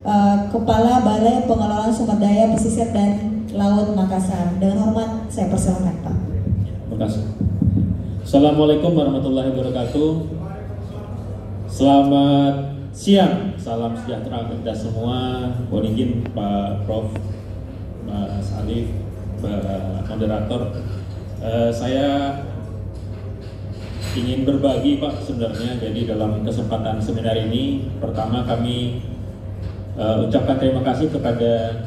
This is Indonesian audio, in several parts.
Kepala Balai Pengelolaan Sumber Daya Pesisir dan Laut Makassar. Dengan hormat saya persilakan, Pak. Terima kasih. Assalamualaikum warahmatullahi wabarakatuh. Selamat siang, salam sejahtera kita semua. Mohon izin Pak Prof, Mas Alif, Pak Moderator. Saya ingin berbagi Pak sebenarnya. Jadi dalam kesempatan seminar ini, pertama kami ucapkan terima kasih kepada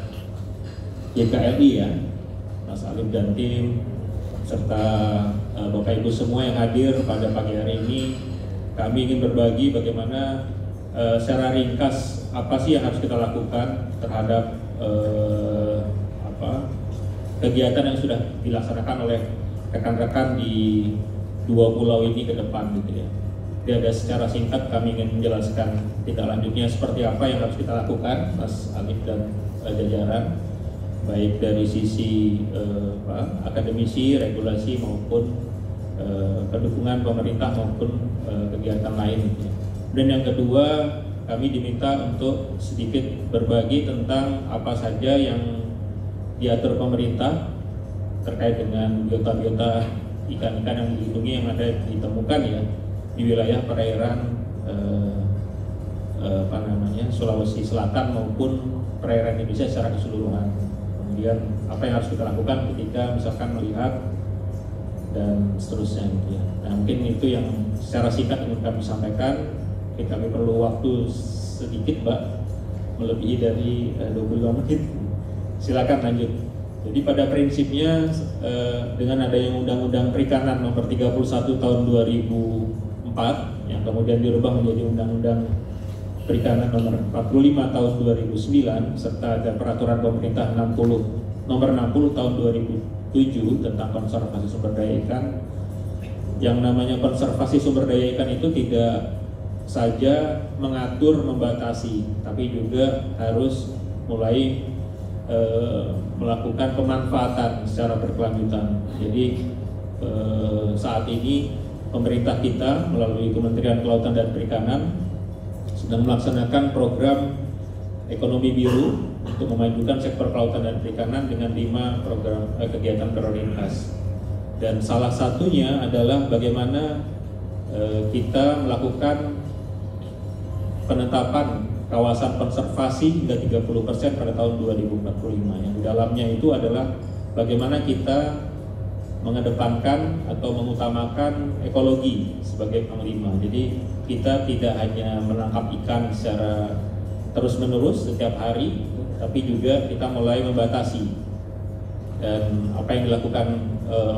YKLI ya, Mas Alif dan tim, serta Bapak Ibu semua yang hadir pada pagi hari ini. Kami ingin berbagi bagaimana secara ringkas apa sih yang harus kita lakukan terhadap kegiatan yang sudah dilaksanakan oleh rekan-rekan di dua pulau ini ke depan gitu ya. Jadi ada secara singkat kami ingin menjelaskan tindak lanjutnya seperti apa yang harus kita lakukan, Mas Alif dan jajaran, baik dari sisi akademisi, regulasi maupun pendukungan pemerintah maupun kegiatan lain. Gitu ya. Dan yang kedua, kami diminta untuk sedikit berbagi tentang apa saja yang diatur pemerintah terkait dengan biota-biota ikan-ikan yang dilindungi yang ada ditemukan ya di wilayah perairan Sulawesi Selatan maupun perairan Indonesia secara keseluruhan. Kemudian apa yang harus kita lakukan ketika misalkan melihat dan seterusnya gitu ya. Nah, mungkin itu yang secara singkat ingin kami sampaikan. Kami perlu waktu sedikit Mbak, melebihi dari 25 menit. Silakan lanjut. Jadi pada prinsipnya dengan adanya Undang-Undang Perikanan Nomor 31 Tahun 2004 yang kemudian dirubah menjadi Undang-Undang Perikanan Nomor 45 Tahun 2009 serta ada Peraturan Pemerintah Nomor 60 Tahun 2007 tentang konservasi sumber daya ikan. Yang namanya konservasi sumber daya ikan itu tidak saja mengatur, membatasi, tapi juga harus mulai melakukan pemanfaatan secara berkelanjutan. Jadi saat ini pemerintah kita melalui Kementerian Kelautan dan Perikanan sedang melaksanakan program ekonomi biru untuk memajukan sektor kelautan dan perikanan dengan 5 program kegiatan prioritas. Dan salah satunya adalah bagaimana kita melakukan penetapan kawasan konservasi hingga 30% pada tahun 2045. Yang di dalamnya itu adalah bagaimana kita mengedepankan atau mengutamakan ekologi sebagai panglima. Jadi kita tidak hanya menangkap ikan secara terus-menerus setiap hari, tapi juga kita mulai membatasi. Dan apa yang dilakukan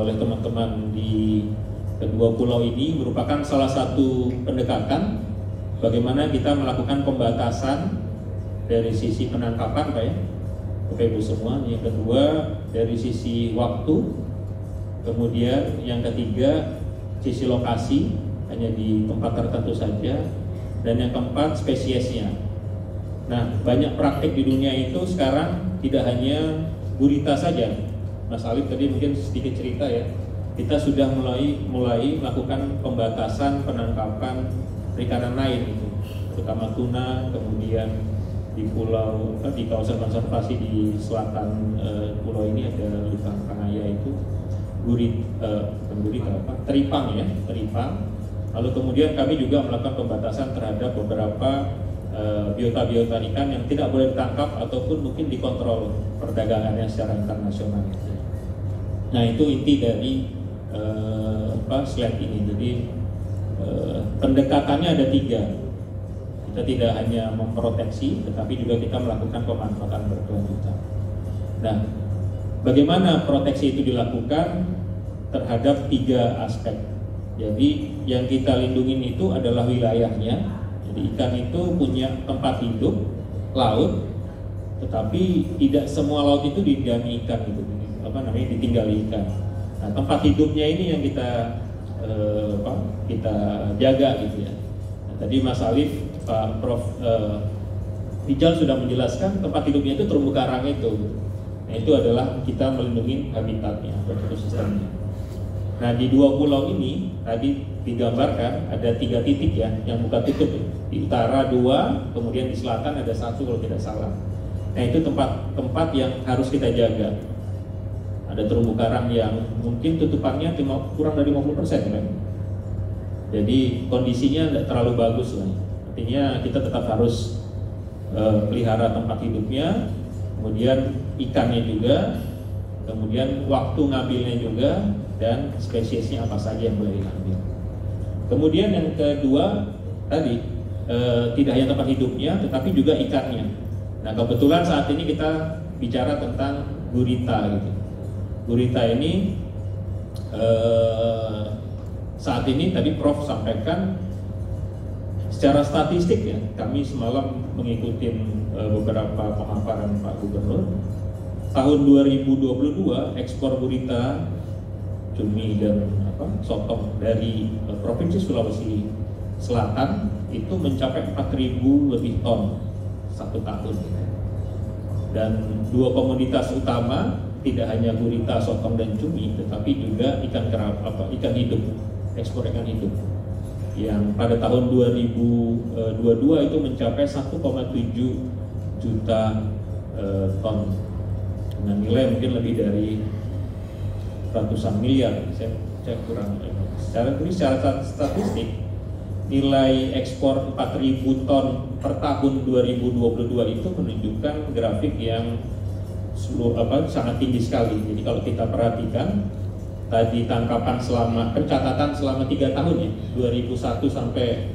oleh teman-teman di kedua pulau ini merupakan salah satu pendekatan bagaimana kita melakukan pembatasan dari sisi penangkapan Pak ya, Bapak Ibu semua. Yang kedua dari sisi waktu. Kemudian yang ketiga sisi lokasi, hanya di tempat tertentu saja. Dan yang keempat spesiesnya. Nah, banyak praktik di dunia itu sekarang tidak hanya gurita saja. Mas Alif tadi mungkin sedikit cerita ya. Kita sudah mulai melakukan pembatasan penangkapan perikanan lain itu, terutama tuna, kemudian di pulau di kawasan konservasi di selatan pulau ini ada Lipang Pangaya itu teripang ya, teripang. Lalu kemudian kami juga melakukan pembatasan terhadap beberapa biota-biota ikan yang tidak boleh ditangkap ataupun mungkin dikontrol perdagangannya secara internasional. Nah, itu inti dari slide ini. Jadi pendekatannya ada 3. Kita tidak hanya memproteksi, tetapi juga kita melakukan pemanfaatan berkelanjutan. Nah, bagaimana proteksi itu dilakukan terhadap 3 aspek. Jadi yang kita lindungin itu adalah wilayahnya. Jadi ikan itu punya tempat hidup, laut, tetapi tidak semua laut itu didiami ikan gitu. Ditinggali ikan. Nah, tempat hidupnya ini yang kita jaga gitu ya. Nah, tadi Mas Alif, Pak Prof Rijal sudah menjelaskan tempat hidupnya itu terumbu karang itu. Nah, itu adalah kita melindungi habitatnya, ekosistemnya. Nah, di 2 pulau ini tadi digambarkan ada 3 titik ya yang buka tutup, di utara 2, kemudian di selatan ada 1 kalau tidak salah. Nah itu tempat yang harus kita jaga. Ada terumbu karang yang mungkin tutupannya kurang dari 50% kan. Jadi kondisinya tidak terlalu bagus lah. Artinya kita tetap harus pelihara tempat hidupnya, kemudian ikannya juga, kemudian waktu ngambilnya juga, dan spesiesnya apa saja yang boleh diambil. Kemudian yang kedua tadi tidak hanya tempat hidupnya tetapi juga ikannya. Nah kebetulan saat ini kita bicara tentang gurita gitu. Gurita ini saat ini tadi Prof sampaikan secara statistik ya, kami semalam mengikuti beberapa pemaparan Pak Gubernur. Tahun 2022 ekspor gurita, cumi dan sotong dari Provinsi Sulawesi Selatan itu mencapai 4.000 lebih ton 1 tahun. Dan 2 komoditas utama tidak hanya gurita, sotong dan cumi, tetapi juga ikan hidup, ekspor ikan hidup, yang pada tahun 2022 itu mencapai 1,7 juta ton dengan nilai mungkin lebih dari ratusan miliar. Saya kurang secara statistik nilai ekspor 4.000 ton per tahun 2022 itu menunjukkan grafik yang sangat tinggi sekali. Jadi kalau kita perhatikan tadi pencatatan selama 3 tahun ya, 2001 sampai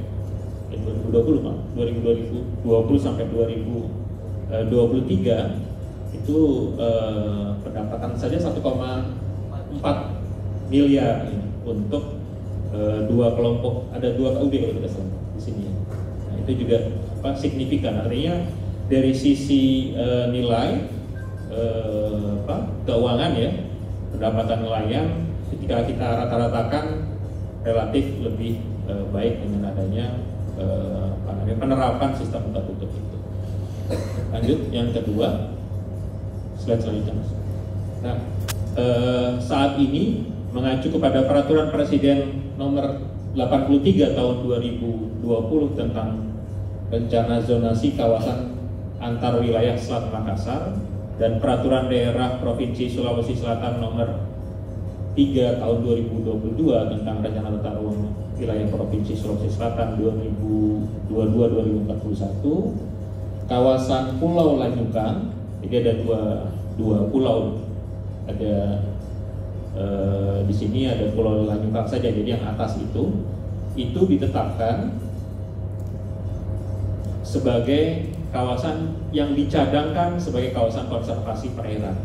2020 sampai 2023 itu pendapatan saja 1,4 miliar ya, untuk 2 kelompok, ada 2 KUD kalau tidak salah di sini. Nah, itu juga signifikan. Artinya dari sisi nilai keuangan ya, pendapatan nelayan ketika kita rata-ratakan relatif lebih baik dengan adanya penerapan sistem buka tutup itu. Lanjut yang kedua, slide selanjutnya. Nah, saat ini mengacu kepada Peraturan Presiden Nomor 83 Tahun 2020 tentang Rencana Zonasi Kawasan Antar Wilayah Selat Makassar dan Peraturan Daerah Provinsi Sulawesi Selatan Nomor 3 Tahun 2022 tentang Rencana Tata Ruang Wilayah Provinsi Sulawesi Selatan 2022-2041, kawasan Pulau Lanyukang, jadi ada dua pulau, ada di sini ada Pulau Lanyukang saja, jadi yang atas itu ditetapkan sebagai kawasan yang dicadangkan sebagai kawasan konservasi perairan.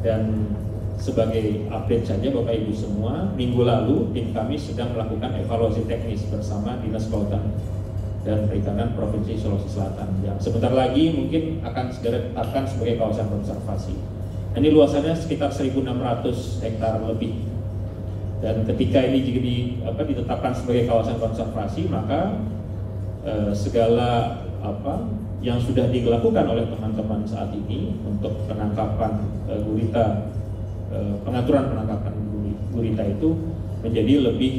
Dan sebagai update saja Bapak Ibu semua, minggu lalu tim kami sedang melakukan evaluasi teknis bersama Dinas Kelautan dan Perikanan Provinsi Sulawesi Selatan yang sebentar lagi mungkin akan segera ditetapkan sebagai kawasan konservasi. Ini luasannya sekitar 1.600 hektar lebih. Dan ketika ini juga ditetapkan sebagai kawasan konservasi, maka segala yang sudah dilakukan oleh teman-teman saat ini untuk penangkapan gurita, pengaturan penangkapan gurita itu menjadi lebih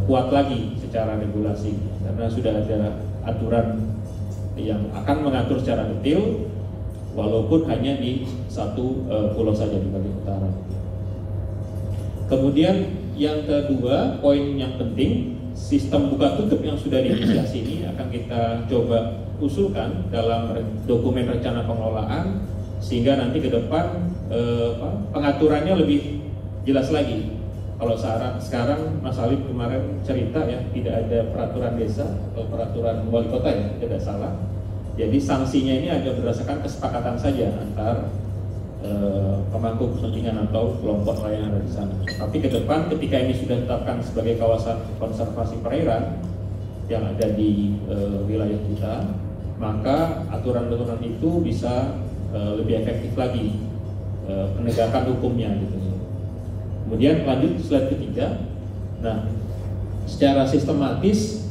kuat lagi secara regulasi, karena sudah ada aturan yang akan mengatur secara detail, walaupun hanya di satu pulau saja di bagian utara. Kemudian yang kedua, poin yang penting, sistem buka tutup yang sudah diinisiasi ini akan kita coba usulkan dalam dokumen rencana pengelolaan, sehingga nanti ke depan pengaturannya lebih jelas lagi. Kalau sekarang Mas Alif kemarin cerita ya, tidak ada peraturan desa atau peraturan wali kota ya, tidak salah. Jadi sanksinya ini ada berdasarkan kesepakatan saja antar pemangku kepentingan atau kelompok lain yang ada di sana. Tapi ke depan ketika ini sudah ditetapkan sebagai kawasan konservasi perairan yang ada di wilayah kita, maka aturan-aturan itu bisa lebih efektif lagi penegakan hukumnya gitu. Kemudian lanjut slide ketiga. Nah, secara sistematis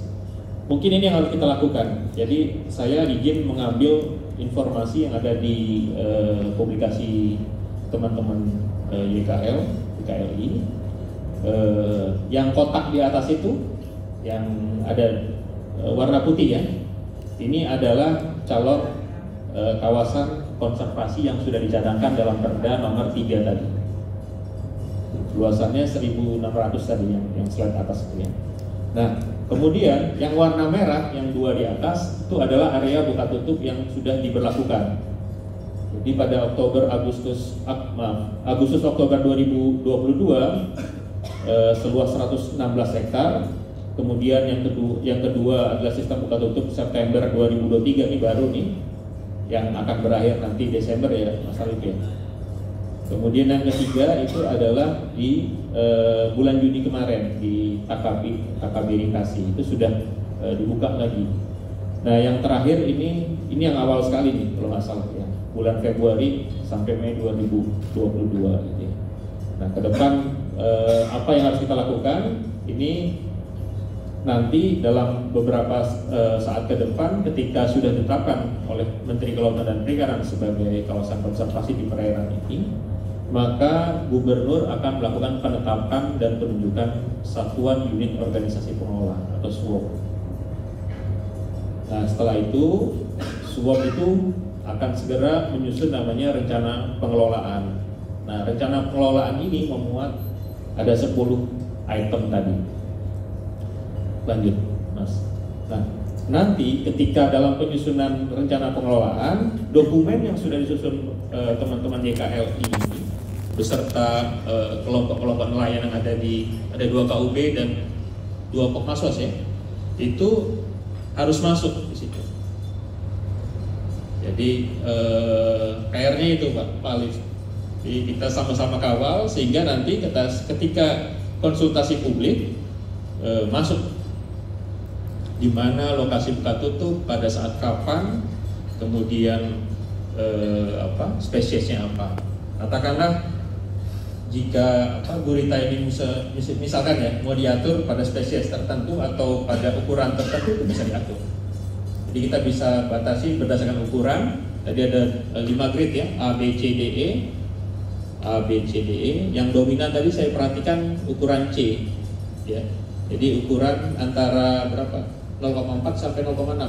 mungkin ini yang harus kita lakukan. Jadi saya izin mengambil informasi yang ada di publikasi teman-teman YKLI. Yang kotak di atas itu, yang ada warna putih ya, ini adalah calon kawasan konservasi yang sudah dicadangkan dalam Perda nomor 3 tadi. Luasannya 1.600 tadi yang slide atas itu ya. Nah, kemudian yang warna merah yang 2 di atas itu adalah area buka tutup yang sudah diberlakukan. Jadi pada Agustus Oktober 2022 seluas 116 hektar. Kemudian yang kedua adalah sistem buka tutup September 2023, ini baru nih yang akan berakhir nanti Desember ya Mas Alif ya. Kemudian yang ketiga itu adalah di bulan Juni kemarin di KKB Ringkasi itu sudah dibuka lagi. Nah yang terakhir ini yang awal sekali nih kalau nggak salah ya, bulan Februari sampai Mei 2022 gitu ya. Nah ke depan apa yang harus kita lakukan ini nanti dalam beberapa saat ke depan ketika sudah ditetapkan oleh Menteri Kelautan dan Perikanan sebagai kawasan konservasi di perairan ini, maka Gubernur akan melakukan penetapan dan penunjukan Satuan Unit Organisasi Pengelola atau SUOP. Nah setelah itu SUOP itu akan segera menyusun namanya rencana pengelolaan. Nah rencana pengelolaan ini memuat ada 10 item tadi. Lanjut, Mas. Nah, nanti ketika dalam penyusunan rencana pengelolaan, dokumen yang sudah disusun teman-teman YKLI ini beserta kelompok-kelompok nelayan yang ada 2 KUB dan 2 Kopmaswas ya, itu harus masuk di situ. Jadi PR-nya itu Pak Alif. Jadi kita sama-sama kawal sehingga nanti ketika konsultasi publik masuk di mana lokasi buka tutup, pada saat kapan, kemudian spesiesnya apa. Katakanlah jika gurita ini misalkan ya mau diatur pada spesies tertentu atau pada ukuran tertentu itu bisa diatur. Jadi kita bisa batasi berdasarkan ukuran. Tadi ada 5 grade ya, A, B, C, D, E. A, B, C, D, E. Yang dominan tadi saya perhatikan ukuran C ya. Jadi ukuran antara berapa? 0,4 sampai 0,6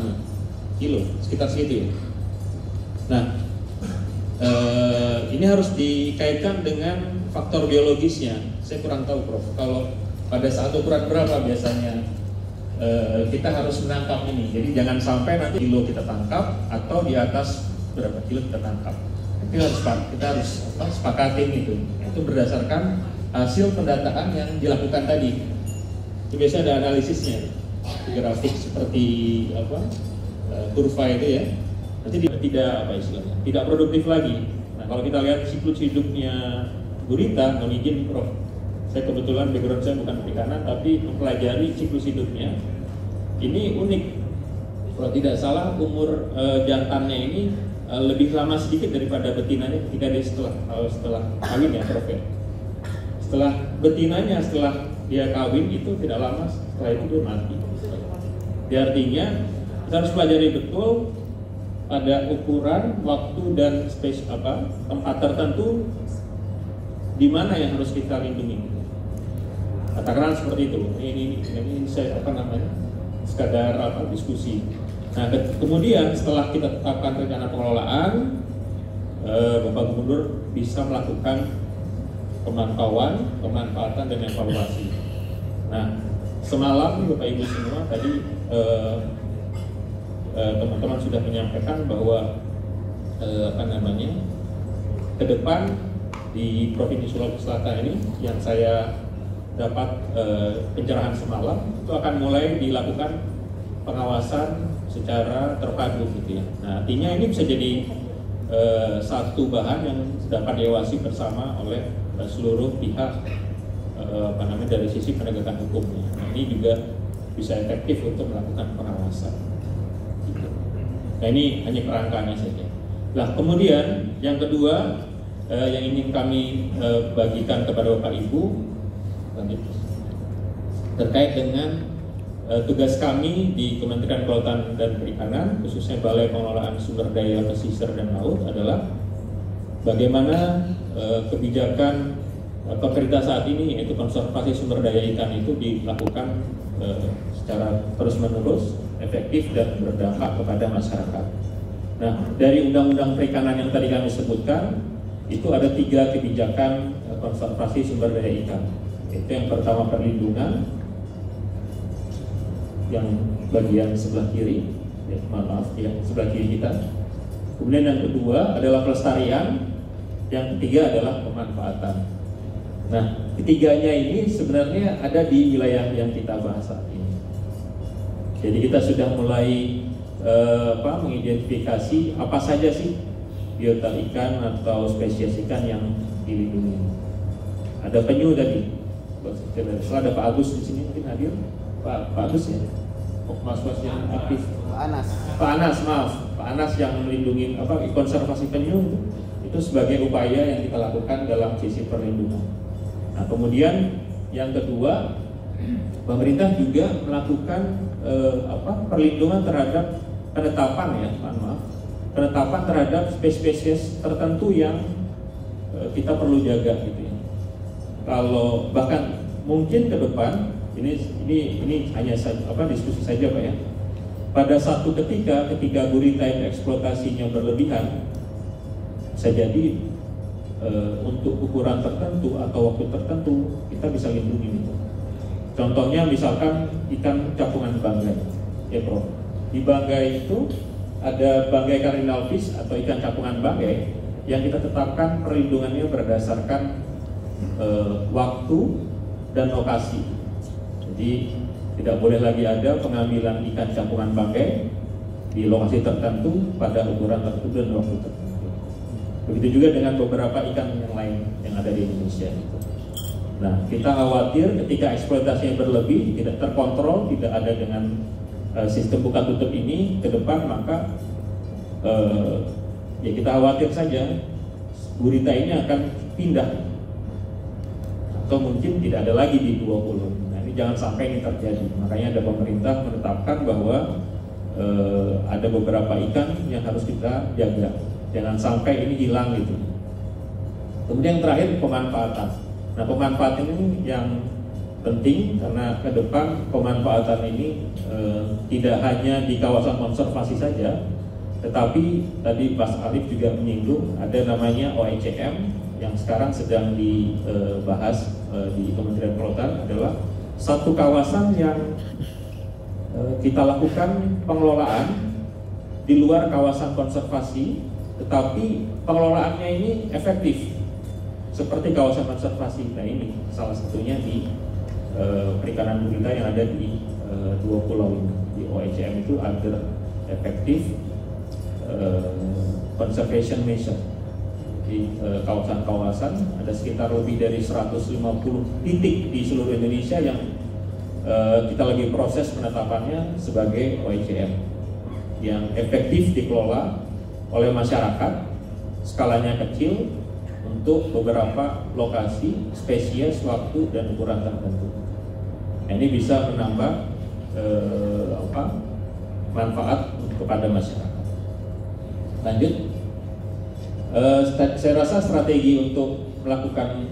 kilo, sekitar segitu ya. Nah, ini harus dikaitkan dengan faktor biologisnya. Saya kurang tahu, Prof. Kalau pada saat ukuran berapa biasanya kita harus menangkap ini. Jadi jangan sampai nanti kilo kita tangkap atau di atas berapa kilo kita tangkap. Kita harus sepakatin itu. Itu berdasarkan hasil pendataan yang dilakukan tadi. Itu biasanya ada analisisnya. Grafik seperti kurva itu ya, nanti tidak produktif lagi. Nah kalau kita lihat siklus hidupnya gurita, mohon izin Prof, saya kebetulan background saya bukan perikanan tapi mempelajari siklus hidupnya. Ini unik, kalau tidak salah umur jantannya ini lebih lama sedikit daripada betinanya ketika dia setelah kawin ya Prof ya. Setelah betinanya setelah dia kawin itu tidak lama setelah itu dia mati. Jadi artinya kita harus pelajari betul pada ukuran, waktu dan tempat tertentu di mana yang harus kita lindungi. Katakanlah seperti itu. Ini saya sekadar diskusi. Nah kemudian setelah kita tetapkan rencana pengelolaan, Bapak Gubernur bisa melakukan pemantauan, pemanfaatan dan evaluasi. Nah semalam Bapak Ibu semua tadi teman-teman sudah menyampaikan bahwa ke depan di Provinsi Sulawesi Selatan ini yang saya dapat pencerahan semalam itu akan mulai dilakukan pengawasan secara terpadu gitu ya. Nah artinya ini bisa jadi satu bahan yang dapat diawasi bersama oleh seluruh pihak dari sisi penegakan hukumnya. Nah, ini juga bisa efektif untuk melakukan pengawasan. Gitu. Nah ini hanya kerangkanya saja. Nah kemudian yang kedua yang ingin kami bagikan kepada Bapak Ibu terkait dengan tugas kami di Kementerian Kelautan dan Perikanan, khususnya Balai Pengelolaan Sumber Daya Pesisir dan Laut adalah bagaimana kebijakan pemerintah saat ini, yaitu konservasi sumber daya ikan itu dilakukan secara terus-menerus, efektif dan berdampak kepada masyarakat. Nah, dari undang-undang perikanan yang tadi kami sebutkan, itu ada 3 kebijakan konservasi sumber daya ikan. Itu yang pertama perlindungan, yang bagian sebelah kiri, maaf, yang sebelah kiri kita. Kemudian yang kedua adalah pelestarian, yang ketiga adalah pemanfaatan. Nah, ketiganya ini sebenarnya ada di wilayah yang kita bahas saat ini. Jadi kita sudah mulai mengidentifikasi apa saja sih biota ikan atau spesies ikan yang dilindungi. Ada penyu tadi. Setelah ada Pak Agus di sini mungkin hadir. Pak Agus ya. Mas yang aktif. Pak Anas, maaf. Pak Anas yang melindungi konservasi penyu itu sebagai upaya yang kita lakukan dalam sisi perlindungan. Nah, kemudian yang kedua, pemerintah juga melakukan perlindungan terhadap penetapan terhadap spesies tertentu yang kita perlu jaga gitu ya. Kalau bahkan mungkin ke depan ini hanya diskusi saja Pak ya. Pada satu ketika gurita yang eksploitasinya berlebihan, bisa jadi untuk ukuran tertentu atau waktu tertentu kita bisa lindungi itu. Contohnya misalkan ikan capungan banggai, ya Prof. Di banggai itu ada banggai cardinal fish atau ikan capungan banggai yang kita tetapkan perlindungannya berdasarkan waktu dan lokasi. Jadi tidak boleh lagi ada pengambilan ikan capungan banggai di lokasi tertentu pada ukuran tertentu dan waktu tertentu. Begitu juga dengan beberapa ikan yang lain yang ada di Indonesia. Nah, kita khawatir ketika eksploitasinya berlebih, tidak terkontrol, tidak ada dengan sistem buka tutup ini ke depan, maka ya kita khawatir saja gurita ini akan pindah atau mungkin tidak ada lagi di 20. Nah, ini jangan sampai ini terjadi. Makanya ada pemerintah menetapkan bahwa ada beberapa ikan yang harus kita jaga. Jangan sampai ini hilang gitu. Kemudian yang terakhir pemanfaatan. Nah, pemanfaatan ini yang penting karena ke depan pemanfaatan ini tidak hanya di kawasan konservasi saja, tetapi tadi Mas Alif juga menyinggung ada namanya OECM yang sekarang sedang dibahas di Kementerian Kelautan, adalah satu kawasan yang kita lakukan pengelolaan di luar kawasan konservasi, tetapi pengelolaannya ini efektif seperti kawasan konservasi. Nah, ini salah satunya di perikanan gurita yang ada di 2 pulau ini. Di OECM itu ada efektif conservation measure di kawasan-kawasan. Ada sekitar lebih dari 150 titik di seluruh Indonesia yang kita lagi proses penetapannya sebagai OECM yang efektif dikelola oleh masyarakat, skalanya kecil untuk beberapa lokasi, spesies, waktu dan ukuran tertentu. Nah, ini bisa menambah manfaat kepada masyarakat. Lanjut, saya rasa strategi untuk melakukan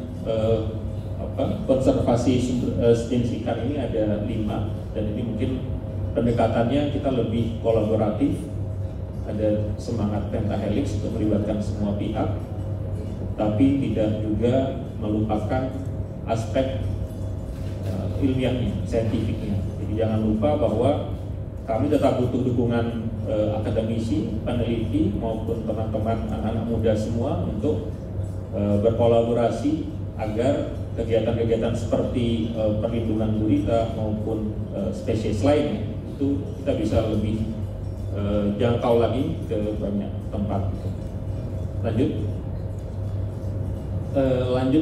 konservasi jenis ikan ini ada 5, dan ini mungkin pendekatannya kita lebih kolaboratif. Ada semangat pentahelix untuk melibatkan semua pihak, tapi tidak juga melupakan aspek ilmiahnya, saintifiknya. Jadi jangan lupa bahwa kami tetap butuh dukungan akademisi, peneliti maupun teman-teman anak-anak muda semua untuk berkolaborasi agar kegiatan-kegiatan seperti perlindungan gurita maupun spesies lainnya itu kita bisa lebih jangkau lagi ke banyak tempat. Lanjut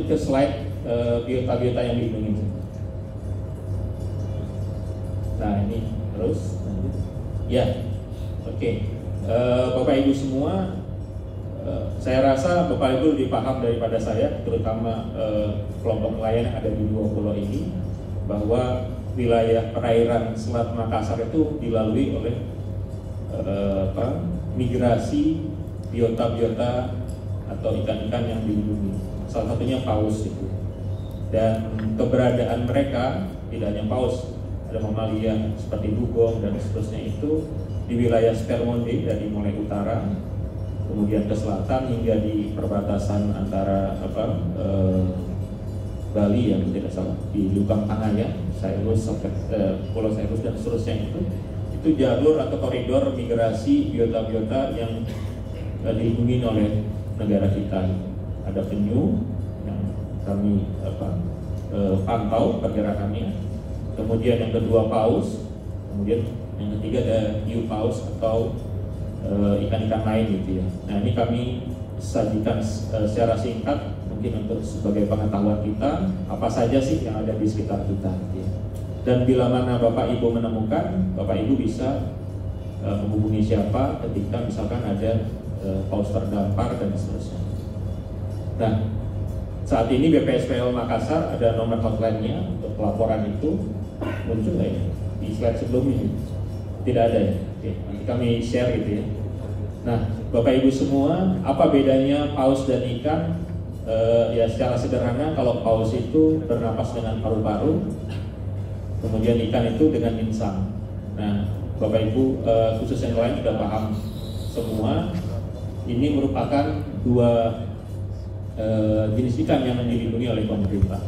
ke slide biota-biota yang dilindungi. Nah, ini terus ya, oke. Bapak Ibu semua, saya rasa Bapak Ibu lebih paham daripada saya, terutama kelompok nelayan yang ada di 2 pulau ini, bahwa wilayah perairan Selat Makassar itu dilalui oleh migrasi biota-biota atau ikan-ikan yang dilindungi. Salah satunya paus itu. dan keberadaan mereka tidak hanya paus, ada mamalia seperti dugong dan seterusnya itu di wilayah Spermonde dari mulai utara kemudian ke selatan hingga di perbatasan antara Bali yang tidak salah di Lubang Tengah ya, Sairus sampai Pulau Sairus dan seterusnya itu jalur atau koridor migrasi biota-biota yang dilindungi oleh negara kita. Ada penyu yang kami pantau pergerakannya, kemudian yang kedua paus, kemudian yang ketiga ada hiu paus atau ikan-ikan lain gitu ya. Nah ini kami sajikan secara singkat mungkin untuk sebagai pengetahuan kita apa saja sih yang ada di sekitar kita gitu ya. Dan bila mana Bapak Ibu menemukan, Bapak Ibu bisa menghubungi siapa ketika misalkan ada paus terdampar dan seterusnya. Nah saat ini BPSPL Makassar ada nomor hotline-nya untuk pelaporan itu, muncul nggak ya di slide sebelumnya? Tidak ada ya? Oke, nanti kami share gitu ya. Nah Bapak Ibu semua, apa bedanya paus dan ikan? Ya secara sederhana, kalau paus itu bernapas dengan paru-paru, kemudian ikan itu dengan insang. Nah Bapak Ibu khusus yang lain sudah paham semua, ini merupakan dua jenis ikan yang dilindungi oleh pemerintah.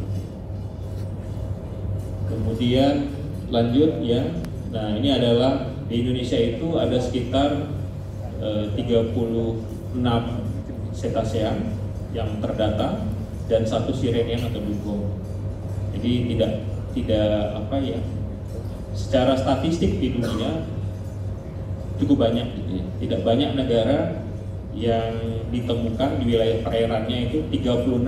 Kemudian lanjut ya. Nah ini adalah di Indonesia itu ada sekitar 36 cetacean yang terdata dan 1 sirenian atau dugong. Jadi tidak apa ya, secara statistik di dunia cukup banyak gitu ya. Tidak banyak negara yang ditemukan di wilayah perairannya itu 36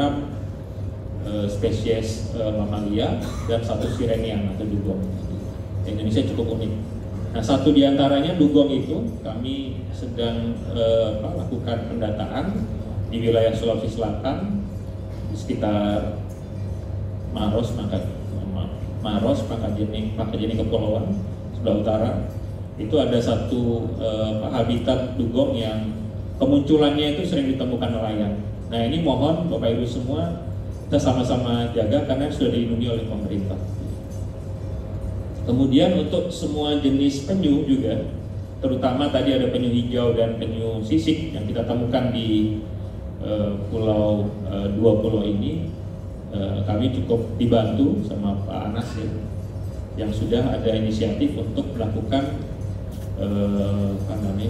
spesies mamalia dan 1 sirenian atau dugong. Indonesia cukup unik. Nah satu diantaranya dugong itu kami sedang lakukan pendataan di wilayah Sulawesi Selatan di sekitar Maros, Makajeni Kepulauan sebelah utara. Itu ada satu habitat dugong yang kemunculannya itu sering ditemukan nelayan. Nah ini mohon Bapak Ibu semua kita sama-sama jaga karena sudah dilindungi oleh pemerintah. Kemudian untuk semua jenis penyu juga, terutama tadi ada penyu hijau dan penyu sisik yang kita temukan di dua pulau ini, kami cukup dibantu sama Pak Anas ya, yang sudah ada inisiatif untuk melakukan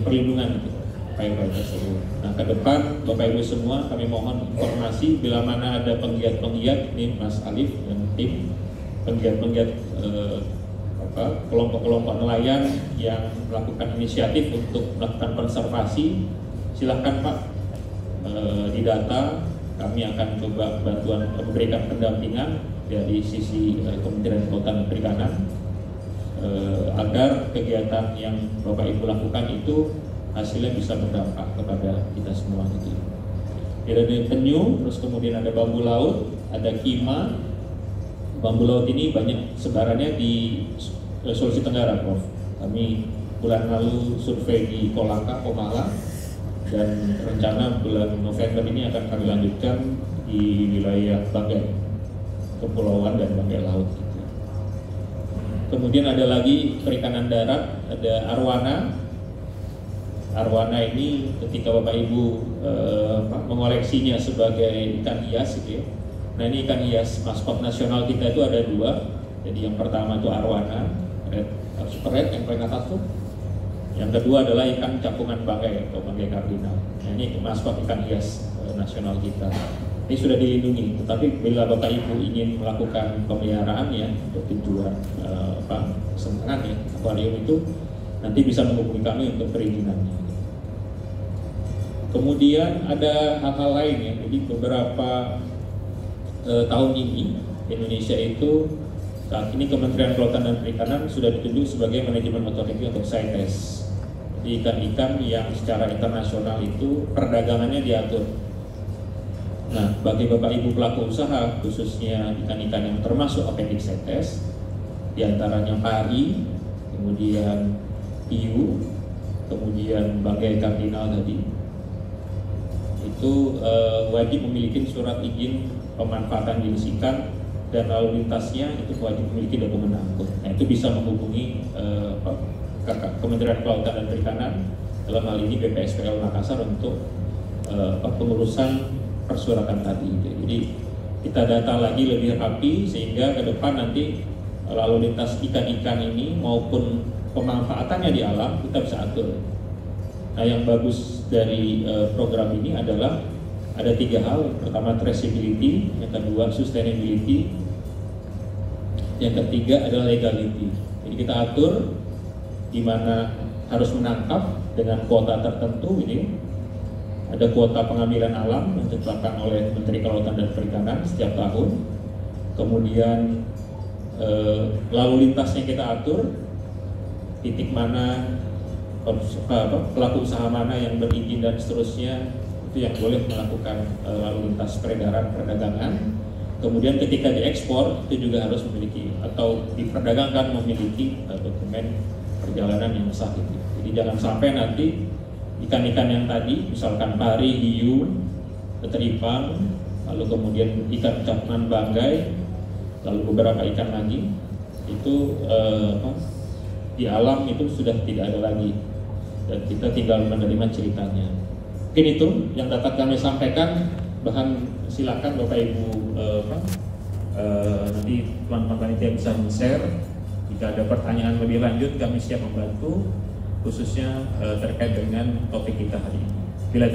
perlindungan gitu. Tersebut. Nah ke depan Bapak Ibu semua kami mohon informasi bila mana ada penggiat-penggiat ini Mas Alif dan tim penggiat-penggiat kelompok-kelompok nelayan yang melakukan inisiatif untuk melakukan konservasi, silahkan Pak didata, kami akan coba bantuan memberikan pendampingan dari sisi Kementerian Kelautan dan Perikanan agar kegiatan yang Bapak Ibu lakukan itu hasilnya bisa berdampak kepada kita semua gitu. Ada penyu, terus kemudian ada bambu laut, ada kima. Bambu laut ini banyak sebarannya di Sulawesi Tenggara, Prof. Kami bulan lalu survei di Kolaka, Komala, dan rencana bulan November ini akan kami lanjutkan di wilayah Banggai, Kepulauan dan Banggai Laut. Gitu. Kemudian ada lagi perikanan darat, ada arwana. Arwana ini ketika Bapak Ibu mengoleksinya sebagai ikan hias gitu ya. Nah ini ikan hias maskot nasional kita itu ada 2. Jadi yang pertama itu arwana, super red yang paling atas tuh. Yang kedua adalah ikan capungan banggai atau banggai kardinal. Nah ini maskot ikan hias nasional kita. Ini sudah dilindungi. Tetapi bila Bapak Ibu ingin melakukan pemeliharaan ya untuk tujuan kesenangan ya akuarium itu, nanti bisa menghubungi kami untuk perizinannya. Kemudian ada hal-hal lain ya, jadi beberapa tahun ini Indonesia itu saat ini Kementerian Kelautan dan Perikanan sudah ditunjuk sebagai manajemen otoriti untuk CITES. Jadi ikan-ikan yang secara internasional itu perdagangannya diatur. Nah, bagi Bapak Ibu pelaku usaha khususnya ikan-ikan yang termasuk appendix CITES, diantaranya pari, kemudian hiu, kemudian banggai kardinal tadi, itu wajib memiliki surat izin pemanfaatan jenis ikan dan lalu lintasnya itu wajib memiliki dokumen angkut. Nah, itu bisa menghubungi Kementerian Kelautan dan Perikanan, dalam hal ini BPSPL Makassar, untuk pengurusan persuratan tadi. Jadi kita data lagi lebih rapi sehingga ke depan nanti lalu lintas ikan-ikan ini maupun pemanfaatannya di alam kita bisa atur. Nah, yang bagus dari program ini adalah ada 3 hal. Yang pertama traceability, yang kedua sustainability, yang ketiga adalah legality. Jadi kita atur di mana harus menangkap dengan kuota tertentu. Ini ada kuota pengambilan alam yang ditetapkan oleh Menteri Kelautan dan Perikanan setiap tahun. Kemudian lalu lintasnya kita atur, titik mana pelaku usaha mana yang berizin dan seterusnya, itu yang boleh melakukan lalu lintas peredaran perdagangan. Kemudian ketika diekspor itu juga harus memiliki atau diperdagangkan memiliki dokumen perjalanan yang sah itu. Jadi jangan sampai nanti ikan-ikan yang tadi, misalkan pari, hiu, teripang, lalu kemudian ikan capman banggai, lalu beberapa ikan lagi, itu di alam itu sudah tidak ada lagi, dan kita tinggal menerima ceritanya. Mungkin itu yang dapat kami sampaikan. Bahan silakan Bapak Ibu nanti teman-teman panitia bisa men-share. Jika ada pertanyaan lebih lanjut kami siap membantu, khususnya terkait dengan topik kita hari ini. Bila